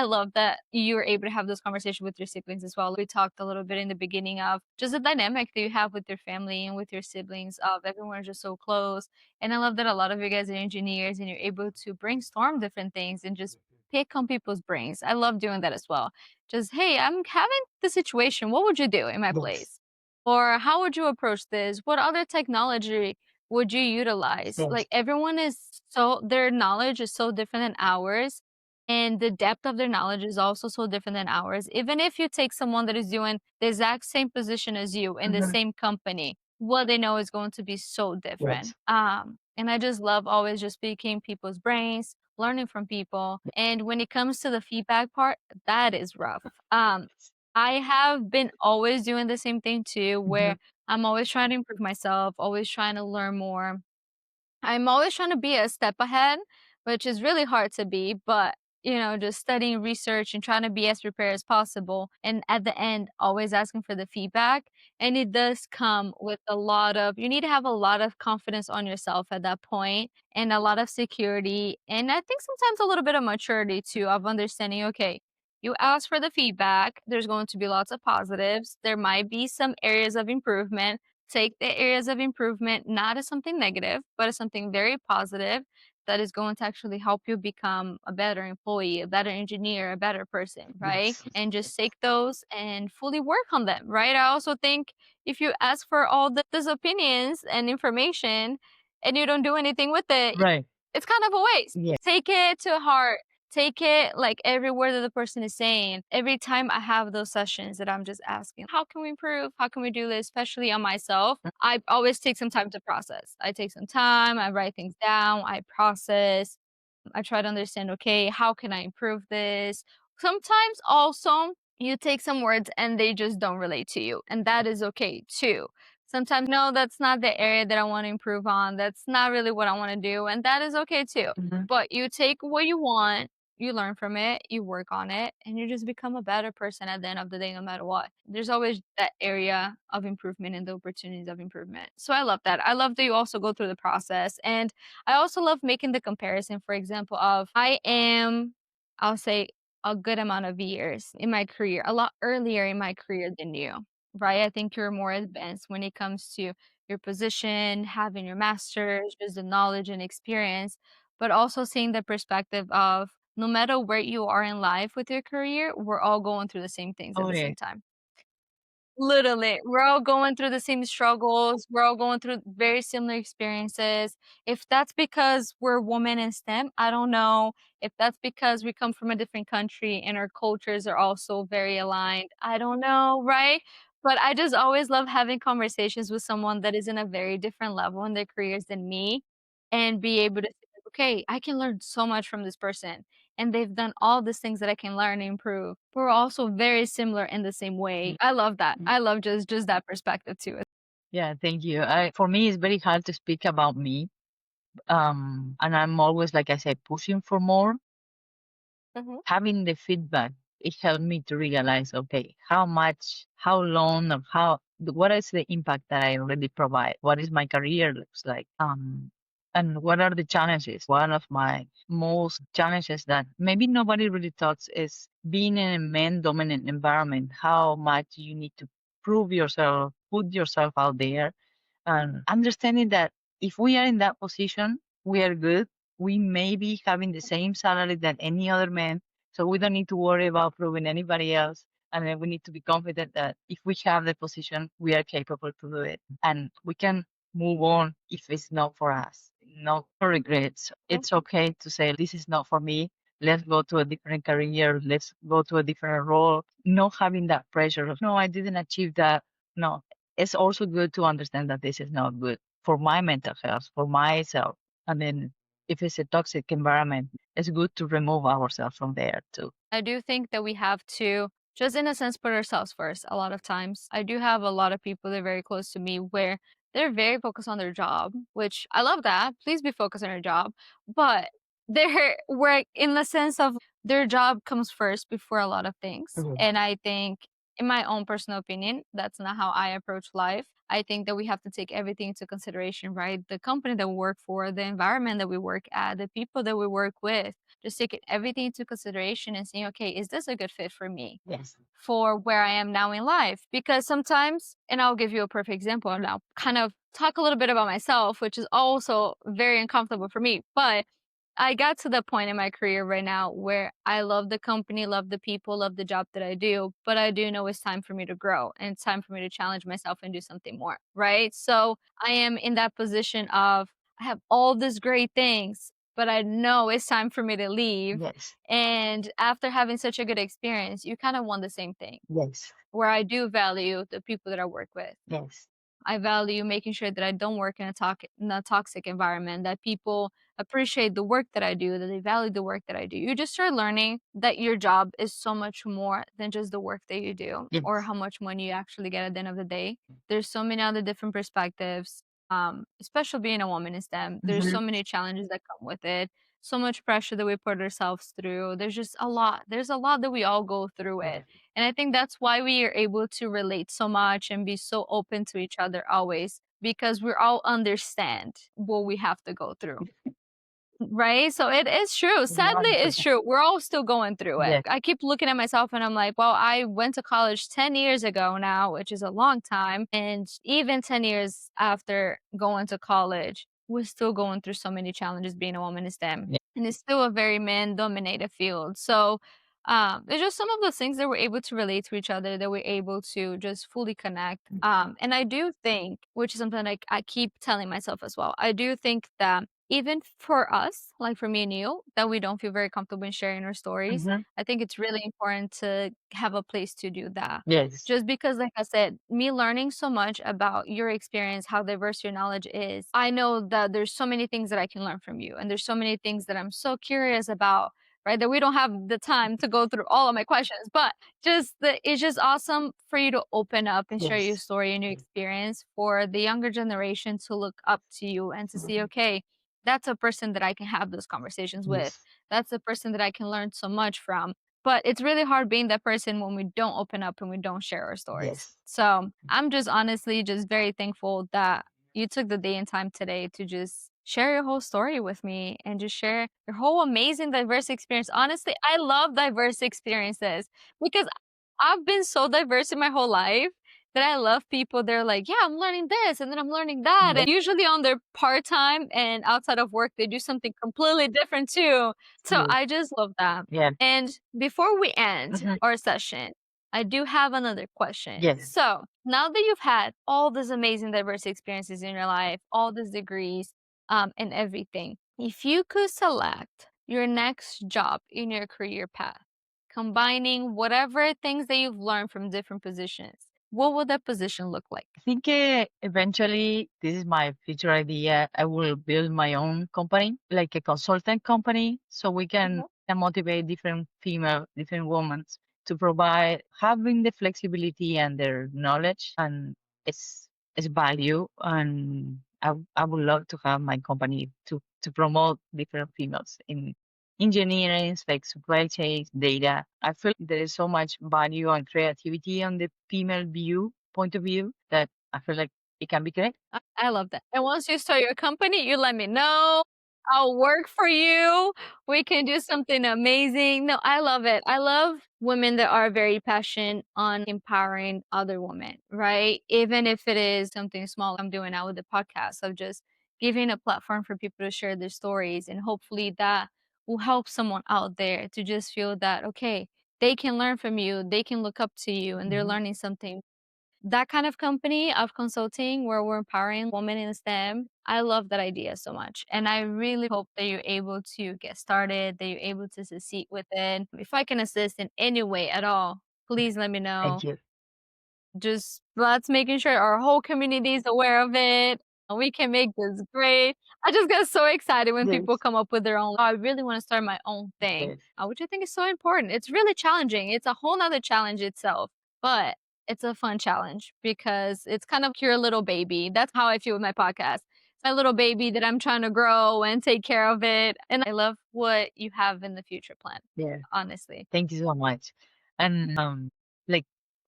S2: love that you were able to have this conversation with your siblings as well. We talked a little bit in the beginning of just the dynamic that you have with your family and with your siblings of everyone is just so close, and I love that a lot of you guys are engineers and you're able to brainstorm different things and just pick on people's brains. I love doing that as well. Just, hey, I'm having the situation. What would you do in my
S3: Yes.
S2: place? Or how would you approach this? What other technology would you utilize?
S3: Yes.
S2: Like everyone is so, their knowledge is so different than ours. And the depth of their knowledge is also so different than ours. Even if you take someone that is doing the exact same position as you in the
S3: Mhm.
S2: same company, what they know is going to be so
S3: Yes.
S2: different. And I just love always just picking people's brains, learning from people. And when it comes to the feedback part, that is rough. I have been always doing the same thing too,
S3: Mhm.
S2: where I'm always trying to improve myself, always trying to learn more. I'm always trying to be a step ahead, which is really hard to be, but just studying research and trying to be as prepared as possible. And at the end, always asking for the feedback. And it does come with you need to have a lot of confidence on yourself at that point and a lot of security. And I think sometimes a little bit of maturity too, of understanding, okay, you ask for the feedback, there's going to be lots of positives. There might be some areas of improvement. Take the areas of improvement not as something negative, but as something very positive that is going to actually help you become a better employee, a better engineer, a better person, right?
S3: Yes.
S2: And just take those and fully work on them, right? I also think if you ask for all these opinions and information and you don't do anything with it,
S3: Right.
S2: it's kind of a waste.
S3: Yeah.
S2: Take it to heart. Take it like every word that the person is saying. Every time I have those sessions that I'm just asking, how can we improve? How can we do this? Especially on myself, I always take some time to process. I take some time, I write things down, I process, I try to understand, okay, how can I improve this? Sometimes also you take some words and they just don't relate to you, and that is okay too. Sometimes, no, that's not the area that I want to improve on. That's not really what I want to do, and that is okay too.
S3: Mhm.
S2: But you take what you want, you learn from it, you work on it, and you just become a better person at the end of the day, no matter what. There's always that area of improvement and the opportunities of improvement. So I love that. I love that you also go through the process. And I also love making the comparison, for example, of I'll say, a good amount of years in my career, a lot earlier in my career than you, right? I think you're more advanced when it comes to your position, having your master's, just the knowledge and experience, but also seeing the perspective of no matter where you are in life with your career, we're all going through the same things at
S3: Oh
S2: the
S3: yeah.
S2: same time. Literally, we're all going through the same struggles. We're all going through very similar experiences. If that's because we're women in STEM, I don't know. If that's because we come from a different country and our cultures are also very aligned, I don't know, right? But I just always love having conversations with someone that is in a very different level in their careers than me and be able to say, okay, I can learn so much from this person and they've done all these things that I can learn and improve. We're also very similar in the same way. I love that. I love just that perspective too.
S3: Yeah, thank you. For me, it's very hard to speak about me. And I'm always, like I said, pushing for more.
S2: Mhm.
S3: Having the feedback, it helped me to realize, okay, how much, how long, or what is the impact that I already provide? What is my career looks like? And what are the challenges? One of my most challenges that maybe nobody really talks is being in a man-dominant environment. How much you need to prove yourself, put yourself out there, and understanding that if we are in that position, we are good. We may be having the same salary that any other man, so we don't need to worry about proving anybody else. And then we need to be confident that if we have the position, we are capable to do it, and we can move on if it's not for us. No regrets. It's okay to say this is not for me. Let's go to a different career. Let's go to a different role. Not having that pressure of no, I didn't achieve that. No, it's also good to understand that this is not good for my mental health, for myself. And then if it's a toxic environment, it's good to remove ourselves from there too.
S2: I do think that we have to just in a sense put ourselves first a lot of times. I do have a lot of people that are very close to me where they're very focused on their job, which I love that. Please be focused on your job. But they're where in the sense of their job comes first before a lot of things.
S3: Mhm.
S2: And I think in my own personal opinion, that's not how I approach life. I think that we have to take everything into consideration, right? The company that we work for, the environment that we work at, the people that we work with, just taking everything into consideration and saying, okay, is this a good fit for me
S3: Yes.
S2: for where I am now in life? Because sometimes, and I'll give you a perfect example, and I'll kind of talk a little bit about myself, which is also very uncomfortable for me. But I got to the point in my career right now where I love the company, love the people, love the job that I do, but I do know it's time for me to grow and it's time for me to challenge myself and do something more, right? So I am in that position of I have all these great things, but I know it's time for me to leave.
S3: Yes.
S2: And after having such a good experience, you kind of want the same thing
S3: Yes.
S2: where I do value the people that I work with.
S3: Yes.
S2: I value making sure that I don't work in a toxic environment, that people appreciate the work that I do, that they value the work that I do. You just start learning that your job is so much more than just the work that you do or
S3: Yes.
S2: how much money you actually get at the end of the day. There's so many other different perspectives, especially being a woman in STEM. There's
S3: Hmm.
S2: so many challenges that come with it, so much pressure that we put ourselves through. There's just a lot. There's a lot that we all go through it. And I think that's why we are able to relate so much and be so open to each other always because we all understand what we have to go through. Right? So it is true. Sadly, it's
S3: 100%.
S2: true. We're all still going through it.
S3: Yes.
S2: I keep looking at myself and I'm like, well, I went to college 10 years ago now, which is a long time. And even 10 years after going to college, we're still going through so many challenges being a woman in STEM.
S3: Yeah.
S2: And it's still a very man dominated field. So it's just some of those things that we're able to relate to each other, that we're able to just fully connect. And I do think, which is something like I keep telling myself as well, I do think that even for us, like for me and you, that we don't feel very comfortable in sharing our stories,
S3: Hmm.
S2: I think it's really important to have a place to do that.
S3: Yes.
S2: Just because, like I said, me learning so much about your experience, how diverse your knowledge is, I know that there's so many things that I can learn from you. And there's so many things that I'm so curious about, right? That we don't have the time to go through all of my questions, but it's just awesome for you to open up and share your
S3: Yes.
S2: story and your experience for the younger generation to look up to you and to see, okay, that's a person that I can have those conversations with.
S3: Yes.
S2: That's a person that I can learn so much from. But it's really hard being that person when we don't open up and we don't share our stories.
S3: Yes.
S2: So I'm just honestly just very thankful that you took the day and time today to just share your whole story with me and just share your whole amazing diverse experience. Honestly, I love diverse experiences because I've been so diverse in my whole life that I love people. They're like, yeah, I'm learning this and then I'm learning that.
S3: Yes.
S2: And usually on their part time and outside of work, they do something completely different too. So
S3: Yes.
S2: I just love that.
S3: Yeah.
S2: And before we end
S3: Hmm.
S2: our session, I do have another question.
S3: Yes.
S2: So now that you've had all these amazing diverse experiences in your life, all these degrees, and everything, if you could select your next job in your career path, combining whatever things that you've learned from different positions, what would that position look like?
S3: I think eventually this is my future idea. I will build my own company, like a consultant company, so we can motivate different women to provide having the flexibility and their knowledge and its its value. And I would love to have my company to promote different females in engineering, like supply chains, data. I feel there is so much value and creativity on the female view point of view that I feel like it can be great.
S2: I love that. And once you start your company, you let me know. I'll work for you. We can do something amazing. No, I love it. I love women that are very passionate on empowering other women, right? Even if it is something small I'm doing now with the podcast of just giving a platform for people to share their stories. And hopefully that will help someone out there to just feel that, okay, they can learn from you, they can look up to you, and they're
S3: Mhm.
S2: learning something. That kind of company of consulting where we're empowering women in STEM, I love that idea so much. And I really hope that you're able to get started, that you're able to succeed with it. If I can assist in any way at all, please let me know.
S3: Thank you.
S2: Just let's making sure our whole community is aware of it. We can make this great. I just get so excited when people
S3: Yes.
S2: come up with their own. I really want to start my own thing,
S3: Yes.
S2: which I think is so important. It's really challenging. It's a whole nother challenge itself, but it's a fun challenge because it's kind of your little baby. That's how I feel with my podcast. It's my little baby that I'm trying to grow and take care of it. And I love what you have in the future plan,
S3: Yeah.
S2: honestly.
S3: Thank you so much. And like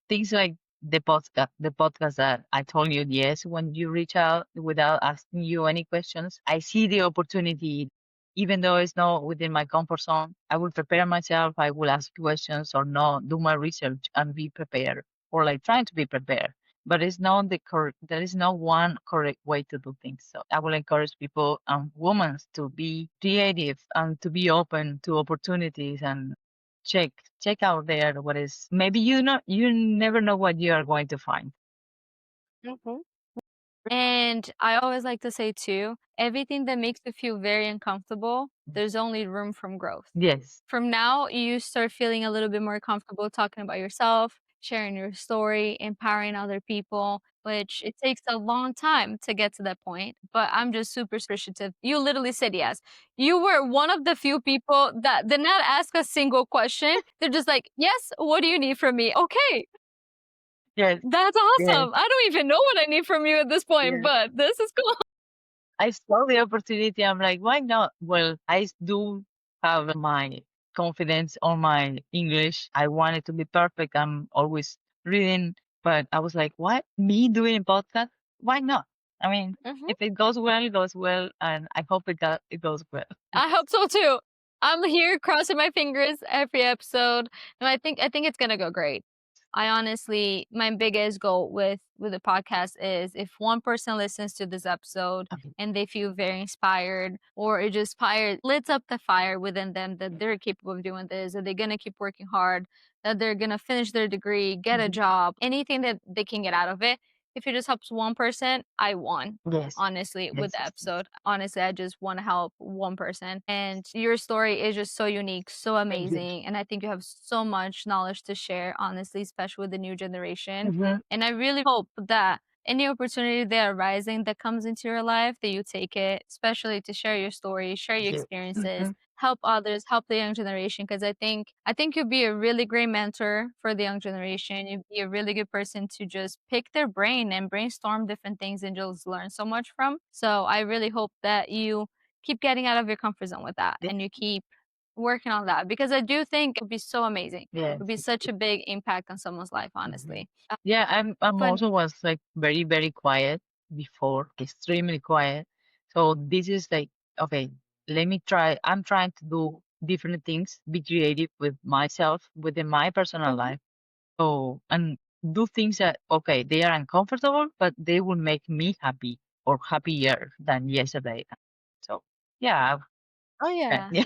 S3: things like the podcast that I told you, yes, when you reach out without asking you any questions, I see the opportunity. Even though it's not within my comfort zone, I will prepare myself. I will ask questions or not, do my research and be prepared, or like trying to be prepared. But it's not the correct. There is no one correct way to do things. So I will encourage people and women to be creative and to be open to opportunities and check check out there what is maybe you never know what you are going to find.
S2: And I always like to say too, everything that makes you feel very uncomfortable, there's only room from growth.
S3: Yes.
S2: From now, you start feeling a little bit more comfortable talking about yourself, sharing your story, empowering other people, which it takes a long time to get to that point. But I'm just super appreciative. You literally said yes. You were one of the few people that did not ask a single question. They're just like, yes, what do you need from me? Okay,
S3: Yes.
S2: that's
S3: Yes.
S2: awesome. I don't even know what I need from you at this point,
S3: Yes.
S2: but this is cool.
S3: I saw the opportunity. I'm like, why not? Well, do have my confidence on my English. I want it to be perfect. I'm always reading, but I was like, what? Me doing a podcast? Why not? I mean,
S2: Mhm.
S3: if it goes well, it goes well, and I hope it goes well.
S2: I hope so too. I'm here crossing my fingers every episode, and I think it's gonna go great. I honestly, my biggest goal with the podcast is if one person listens to this episode
S3: Okay.
S2: and they feel very inspired, or it just fire lights up the fire within them that they're capable of doing this, that they're gonna keep working hard, that they're gonna finish their degree, get a
S3: Mhm.
S2: job, anything that they can get out of it. If it just helps one person, I won.
S3: Yes.
S2: Honestly, with
S3: Yes.
S2: the episode. Honestly, I just want to help one person. And your story is just so unique, so
S3: Thank you.
S2: amazing. And I think you have so much knowledge to share, honestly, especially with the new generation.
S3: Mhm.
S2: And I really hope that any opportunity that arising that comes into your life, that you take it, especially to share your story, share your
S3: Yes.
S2: experiences,
S3: Mhm.
S2: help others, help the young generation. Because I think you'd be a really great mentor for the young generation. You'd be a really good person to just pick their brain and brainstorm different things and just learn so much from. So I really hope that you keep getting out of your comfort zone with that
S3: Yes.
S2: and you keep working on that because I do think it would be so amazing. It
S3: Yes.
S2: would be such a big impact on someone's life,
S3: Mhm.
S2: honestly.
S3: Yeah, I'm
S2: But
S3: also was like very, very quiet before, extremely quiet. So this is like, okay, let me try. I'm trying to do different things, be creative with myself, within my personal
S2: Mhm.
S3: life. So and do things that okay, they are uncomfortable, but they will make me happy or happier than yesterday. So yeah,
S2: Oh
S3: okay,
S2: yeah.
S3: yeah.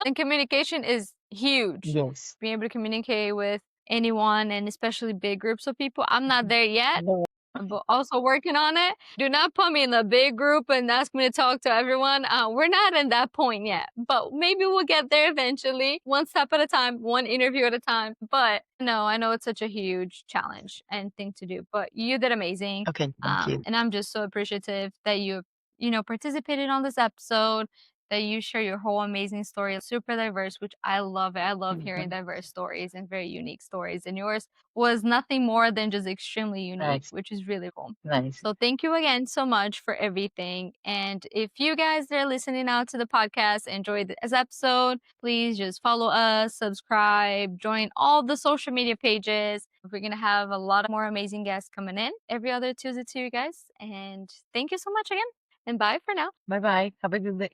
S2: And communication is huge.
S3: Yes.
S2: Being able to communicate with anyone, and especially big groups of people. I'm not there yet,
S3: No.
S2: but also working on it. Do not put me in a big group and ask me to talk to everyone. We're not in that point yet, but maybe we'll get there eventually, one step at a time, one interview at a time. But no, I know it's such a huge challenge and thing to do, but you did amazing.
S3: Okay, thank you.
S2: And I'm just so appreciative that you know, participated on this episode, that you share your whole amazing story. Super diverse, which I love it. I love hearing diverse stories and very unique stories. And yours was nothing more than just extremely unique,
S3: Nice.
S2: which is really cool.
S3: Nice.
S2: So thank you again so much for everything. And if you guys that are listening out to the podcast enjoyed this episode, please just follow us, subscribe, join all the social media pages. We're going to have a lot more amazing guests coming in every other Tuesday to you guys. And thank you so much again. And bye for now.
S3: Bye bye. Have a good day.